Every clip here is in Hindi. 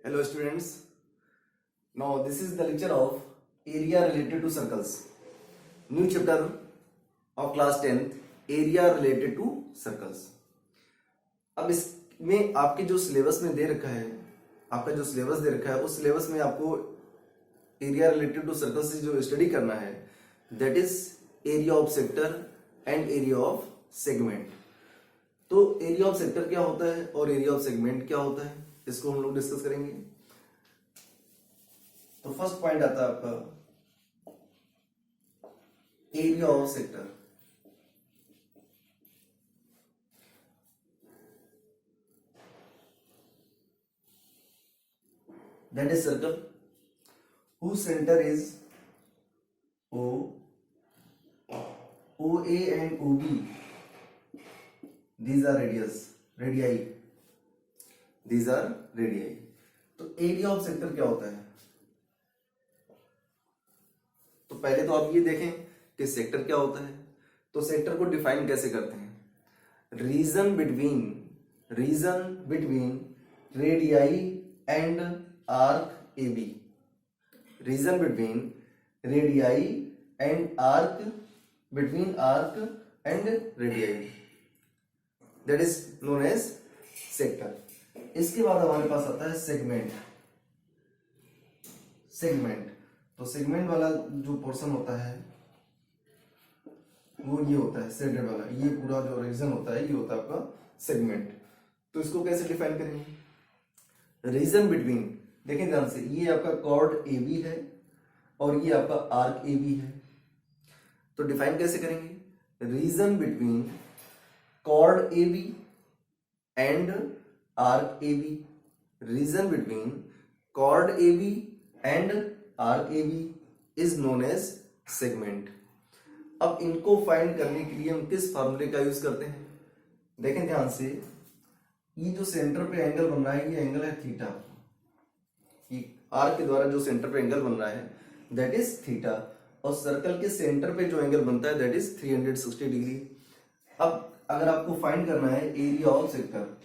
Hello students. Now this is the lecture of area related to circles. New chapter of class 10th area related to circles. अब इसमें आपके जो सिलेबस में दे रखा है, आपका जो सिलेबस दे रखा है उस सिलेबस में आपको एरिया रिलेटेड टू सर्कल से जो स्टडी करना है that is area of sector and area of segment. तो एरिया ऑफ सेक्टर क्या होता है और एरिया ऑफ सेगमेंट क्या होता है इसको हम लोग डिस्कस करेंगे. तो फर्स्ट पॉइंट आता है आपका area of sector. That is circle whose center is O, OA and OB. These are radii. These are radii. तो एरिया ऑफ सेक्टर क्या होता है? तो पहले तो आप ये देखें कि सेक्टर क्या होता है. तो सेक्टर को डिफाइन कैसे करते हैं? Region between radii and arc A B. Region between radii and arc between arc and radii that is known as sector. इसके बाद हमारे पास आता है सेगमेंट. तो सेगमेंट वाला जो पोर्शन होता है वो ये होता है शेडेड वाला. ये पूरा जो रीजन होता है ये होता है आपका सेगमेंट. तो इसको कैसे डिफाइन करेंगे? रीजन बिटवीन, देखें ध्यान से, ये आपका कॉर्ड ए बी है और ये आपका आर्क ए बी है. तो डिफाइन कैसे करेंगे? Region between chord A B and arc A B. Region between chord A B and arc A B is known as segment. अब इनको फाइंड करने के लिए हम किस फॉर्मूले का यूज करते हैं? देखें ध्यान से, ये जो सेंटर पे एंगल बन रहा है ये एंगल है थीटा. आर्क के द्वारा जो सेंटर पे एंगल बन रहा है दैट इज थीटा और सर्कल के सेंटर पे जो एंगल बनता है दैट इज 360 डिग्री. अब अगर आपको फाइंड करना है area of sector,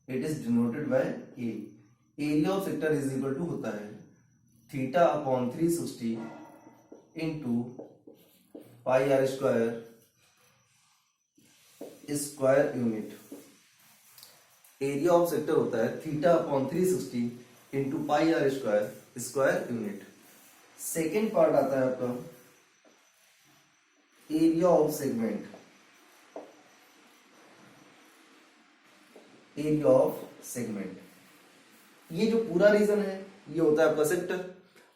it is denoted by a. Area of sector is equal to होता है theta upon 360 into pi are square unit. Area of sector होता है theta upon 360 into pi are square unit. Second part आता है आपका area of segment. Area of segment, ये जो पूरा रीजन है ये होता है आपका सेक्टर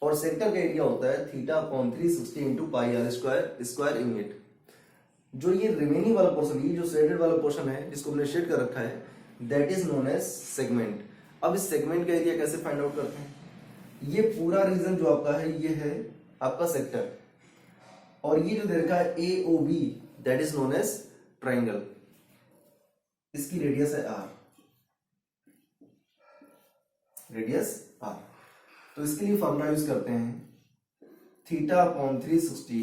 और सेक्टर का एरिया होता है theta upon 360 into pi are square unit. जो ये रिमेनिंग वाला पोर्शन, ये जो शेडेड वाला पोर्शन है जिसको हमने शेड कर रखा है that is known as segment. अब इस सेगमेंट का एरिया कैसे फाइंड आउट करते हैं? ये पूरा रीजन जो आपका है ये है आपका सेक्टर और ये जो दे रखा है A O B that is known as triangle. इसकी रेडियस है आर, रेडियस आर. तो इसके लिए फॉर्मूला यूज करते हैं theta upon 360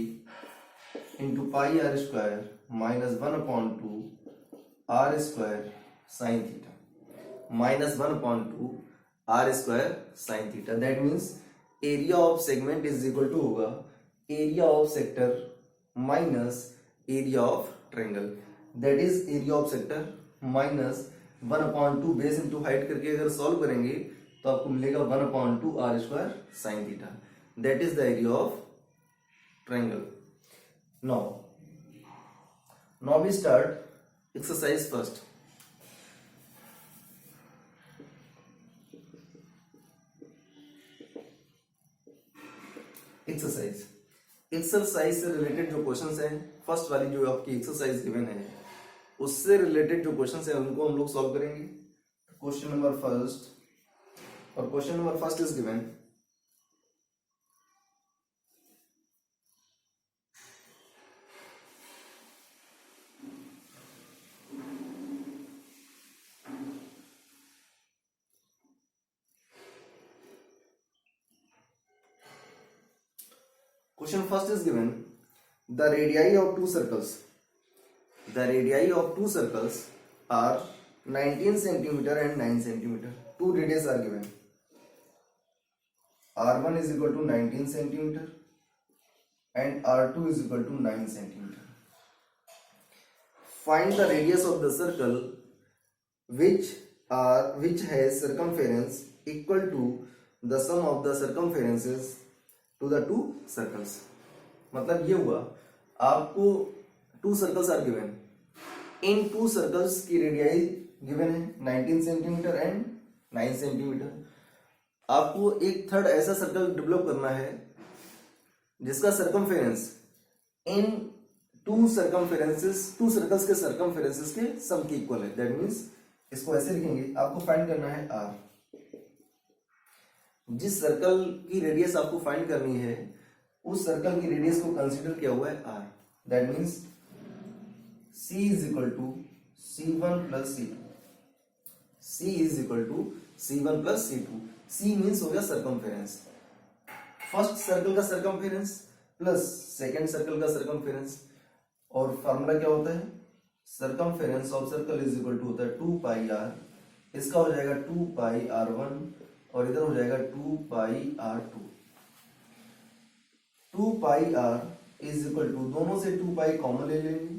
into pi are square minus 1 upon 2 are square sine theta minus 1 upon 2 are square sine theta. That means area of segment is equal to होगा area of sector minus area of triangle. That is area of sector minus 1 upon 2 base into height करके अगर सॉल्व करेंगे तो आपको मिलेगा 1 upon 2 are square sine theta. That is the area of triangle. Now we start exercise first. Exercise से रिलेटेड जो क्वेश्चंस हैं, फर्स्ट वाली जो आपकी एक्सरसाइज गिवन है उससे रिलेटेड जो क्वेश्चंस हैं उनको हम लोग सॉल्व करेंगे. क्वेश्चन नंबर फर्स्ट और question number first is given Question first is given the radii of two circles. The radii of two circles are 19 centimeter and 9 centimeter. Two radius are given. R1 is equal to 19 centimeter and R2 is equal to 9 centimeter. Find the radius of the circle which has circumference equal to the sum of the circumferences to the two circles. मतलब ये हुआ, आपको two circles are given. In two circles की रेडियाई given है 19 सेंटीमीटर एंड 9 सेंटीमीटर. आपको एक थर्ड ऐसा सर्कल डेवलप करना है जिसका सर्कमफेरेंस इन टू सर्कल्स के सर्कमफेरेंसेस के सम के इक्वल है. दैट मींस इसको ऐसे लिखेंगे, आपको फाइंड करना है आर. जिस सर्कल की रेडियस आपको फाइंड करनी है उस सर्कल की रेडियस को कंसीडर किया हुआ है r. That means C is equal to C1 plus C2. C is equal to C1 plus C2. C means हो गया सर्कमफेरेंस, फर्स्ट सर्कल का सर्कमफेरेंस प्लस सेकेंड सर्कल का सर्कमफेरेंस. और फार्मूला क्या होता है, circumference of circle is equal to होता है 2 पाई r. इसका हो जाएगा 2 पाई r1 और इधर हो जाएगा 2 pi r2. 2 pi r is equal to, दोनों से 2 पाई कॉमन ले लेंगे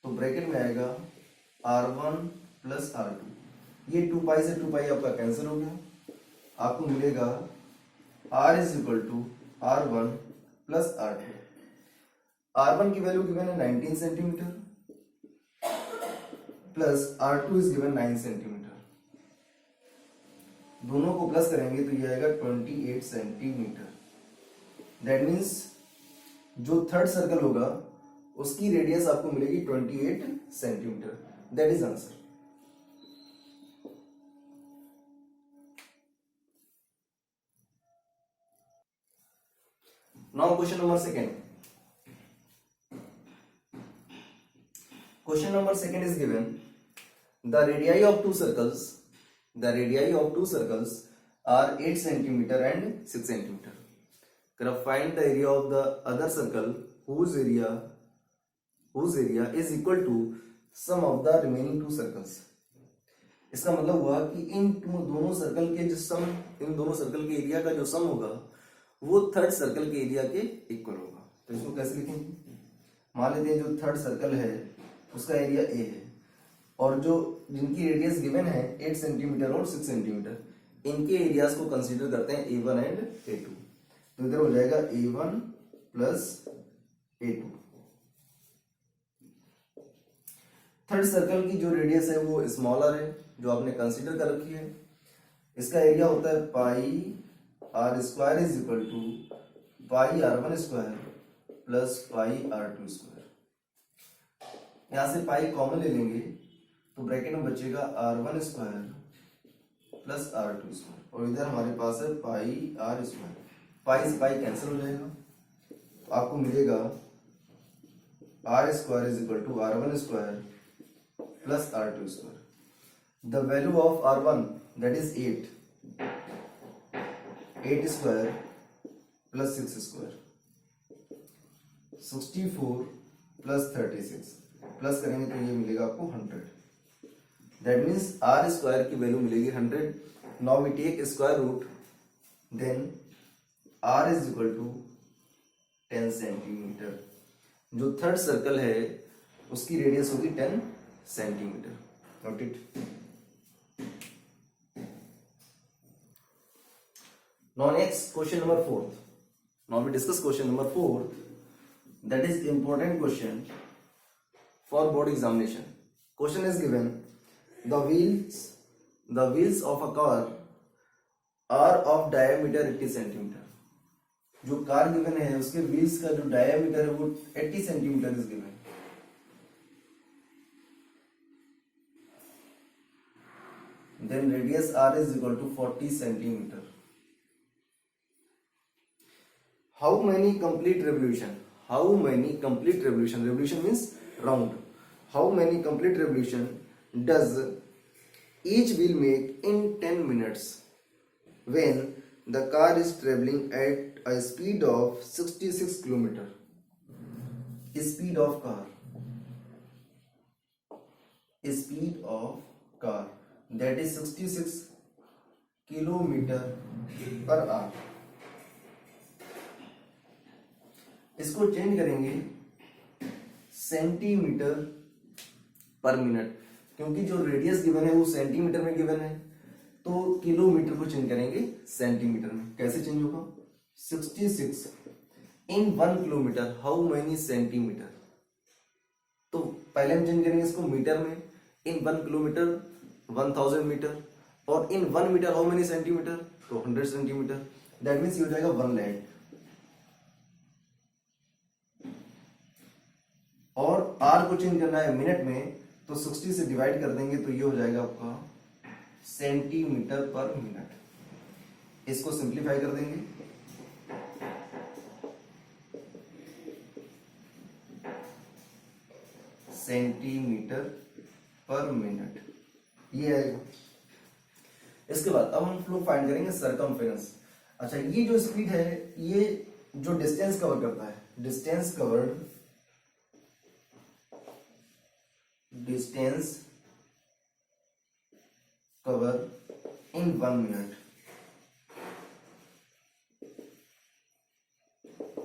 तो ब्रैकेट में आएगा r1 प्लस r2. ये 2 पाई से 2 पाई आपका कैंसिल हो गया, आपको मिलेगा r is equal to r1 plus r2. R1 की वैल्यू गिवन है 19 centimetre plus R2 is given 9 centimetre. दोनों को प्लस करेंगे तो ये आएगा 28 सेंटीमीटर. दैट मीन्स जो थर्ड सर्कल होगा उसकी रेडियस आपको मिलेगी 28 centimetre. That is answer. Now question number second. Question number second is given. The radii of two circles are 8 centimeter and 6 centimeter. Find the area of the other circle whose area is equal to sum of the remaining two circles. इसका मतलब हुआ कि इन दोनों सर्कल के जो सम, इन दोनों सर्कल के एरिया का जो सम होगा वो थर्ड सर्कल के एरिया के इक्वल होगा. तो इसको कैसे लिखेंगे, मान लेते हैं जो थर्ड सर्कल है उसका एरिया ए है और जो जिनकी रेडियस गिवन है 8 सेंटीमीटर और 6 सेंटीमीटर, इनके एरियाज को कंसीडर करते हैं A1 एंड A2. तो इधर हो जाएगा A1 plus A2. Third circle की जो रेडियस है वो स्मॉलर है जो आपने कंसीडर कर रखी है. इसका एरिया होता है pi r square is equal to pi r1 square plus pi r2 square. यहां से पाई कॉमन ले लेंगे तो ब्रैकेट में बचेगा r1 square plus r2 square और इधर हमारे पास है पाई r स्क्वायर. पाई से पाई कैंसिल हो जाएगा तो आपको मिलेगा r square is equal to r1 square plus r2 square. The value of r1 that is 8 square plus 6 square 64 plus 36 plus करेंगे तो ये मिलेगा आपको 100. दैट मीन्स r स्क्वायर की वैल्यू मिलेगी 100. Now we take square root, then r is equal to 10 centimetre. जो थर्ड सर्कल है उसकी रेडियस होगी 10 centimetre. Note it. Now next question number 4. Now we discuss question number 4. That is important question for board examination. Question is given. The wheels of a car are of diameter 80 centimeter. जो कार गिवन है उसके व्हील्स का जो डायमीटर है वो 80 centimetre is given. Then radius r is equal to 40 centimeter. How many complete revolution? Revolution means round. How many complete revolution does each wheel make in 10 minutes when the car is traveling at a speed of 66 km? Speed of car that is 66 km per hour. इसको चेंज करेंगे सेंटीमीटर पर मिनट, क्योंकि जो रेडियस गिवन है वो सेंटीमीटर में गिवन है, तो किलोमीटर को चेंज करेंगे सेंटीमीटर में। कैसे चेंज होगा? 66 इन 1 किलोमीटर हाउ मेनी सेंटीमीटर। तो पहले हम चेंज करेंगे इसको मीटर में, इन 1 किलोमीटर 1000 मीटर, और इन 1 मीटर हाउ मेनी सेंटीमीटर, तो 100 सेंटीमीटर। दैट मीन्स ये हो जाएगा 1 लैंड। और आर को चेंज करना है मिनट में, तो 60 से डिवाइड कर देंगे तो ये हो जाएगा आपका सेंटीमीटर पर मिनट। इसको सिंप्लीफाई कर देंगे, सेंटीमीटर पर मिनट, ये आएगा। इसके बाद अब हम लोग फाइंड करेंगे सरकमफेरेंस। अच्छा, ये जो स्पीड है ये जो डिस्टेंस कवर करता है, डिस्टेंस कवर्ड, डिस्टेंस कवर इन 1 मिनट।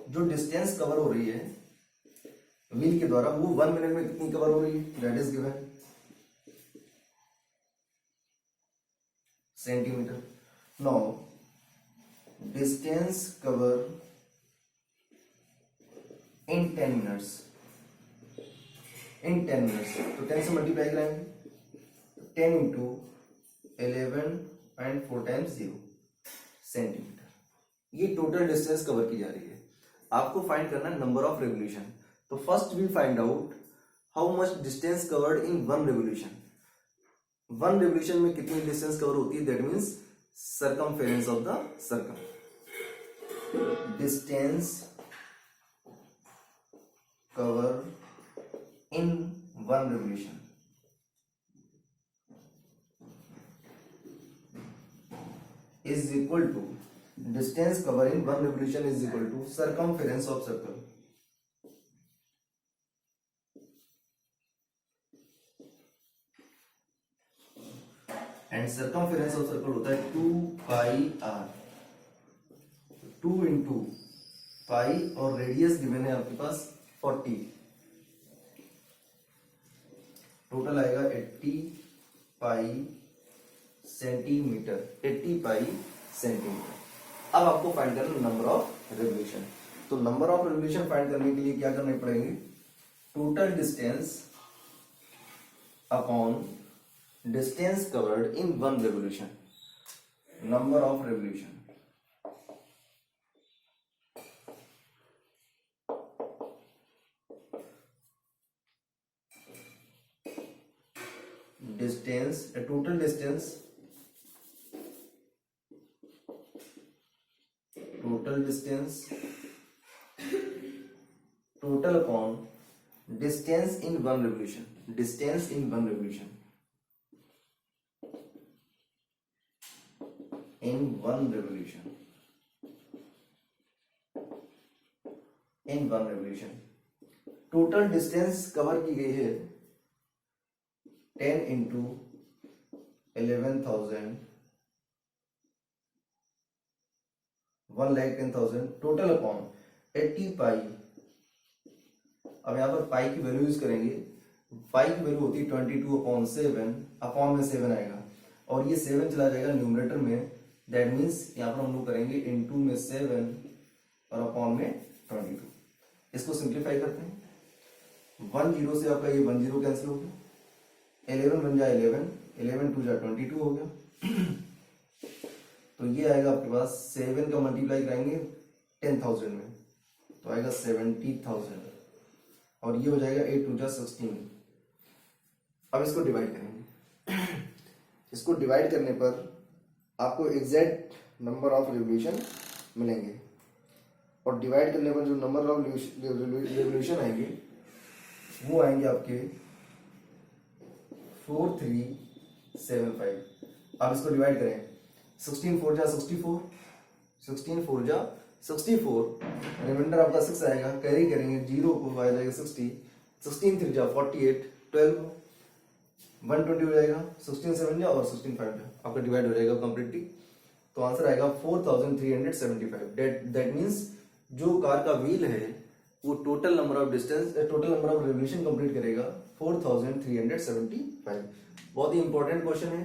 जो डिस्टेंस कवर हो रही है व्हील के द्वारा वो 1 मिनट में कितनी कवर हो रही है, that is given centimetre. Now distance cover in 10 minutes, in 10 minutes, तो 10 से मल्टीप्लाई कराएंगे, 10 इंटू 11 एंड 4 टाइम्स 0 सेंटीमीटर। ये टोटल डिस्टेंस कवर की जा रही है। आपको फाइंड करना है नंबर ऑफ रेवोल्यूशन। तो first we find out how much distance covered in 1 revolution. 1 revolution में कितनी डिस्टेंस कवर होती है, that means circumference of the circle. Distance cover in 1 revolution is equal to, distance cover in 1 revolution is equal to circumference of circle, and circumference of circle होता है 2 pi r, 2 into pi, और रेडियस गिवन है आपके पास 40, टोटल आएगा 80 पाई सेंटीमीटर, 80 पाई सेंटीमीटर। अब आपको फाइंड करना नंबर ऑफ रेवोल्यूशन। तो नंबर ऑफ रेवोल्यूशन फाइंड करने के लिए क्या करने पड़ेंगे, total distance upon distance covered in 1 revolution, number of revolution. Distance, total distance, total distance, total upon distance in 1 revolution, distance in 1 revolution, in 1 revolution, in 1 revolution. Total distance cover की गई है 10 इंटू 11,000, 1,10,000, टोटल अपॉन 80 पाई। अब यहां पर पाई की वैल्यू यूज करेंगे, पाई की वैल्यू होती है 22/7, अपॉन में 7 आएगा, और ये 7 चला जाएगा न्यूमरेटर में, दैट मीन्स यहां पर हम लोग करेंगे इनटू में 7 और अपॉन में 22। इसको सिंप्लीफाई करते हैं, 1 0 से आपका ये 1 0 कैंसिल हो गया, 11 बन जाए 11, 11 2 जा 22 हो गया। तो ये आएगा आपके पास, 7 का मल्टीप्लाई कराएंगे 10,000 में तो आएगा 70,000, और ये हो जाएगा 8 2 जा 16। अब इसको डिवाइड करेंगे, इसको डिवाइड करने पर आपको एग्जैक्ट नंबर ऑफ रेवोल्यूशन मिलेंगे, और डिवाइड करने पर जो नंबर ऑफ रेवोल्यूशन आएंगे वो आएंगे आपके 4375। अब इसको डिवाइड करें, 16 4 जा 64, 16 4 जा 64, रिमाइंडर आपका 6 आएगा, कैरी करेंगे 0 को, आ जाएगा 60, 16 3 जा 48, 12 120 हो जाएगा, 16 7 जा और 16 5 जा, आपका डिवाइड हो जाएगा कंप्लीटली। तो आंसर आएगा 4375। दैट मीन्स जो कार का व्हील है वो total number of distance, total number of revolution complete करेगा 4375। बहुत ही इंपॉर्टेंट क्वेश्चन है।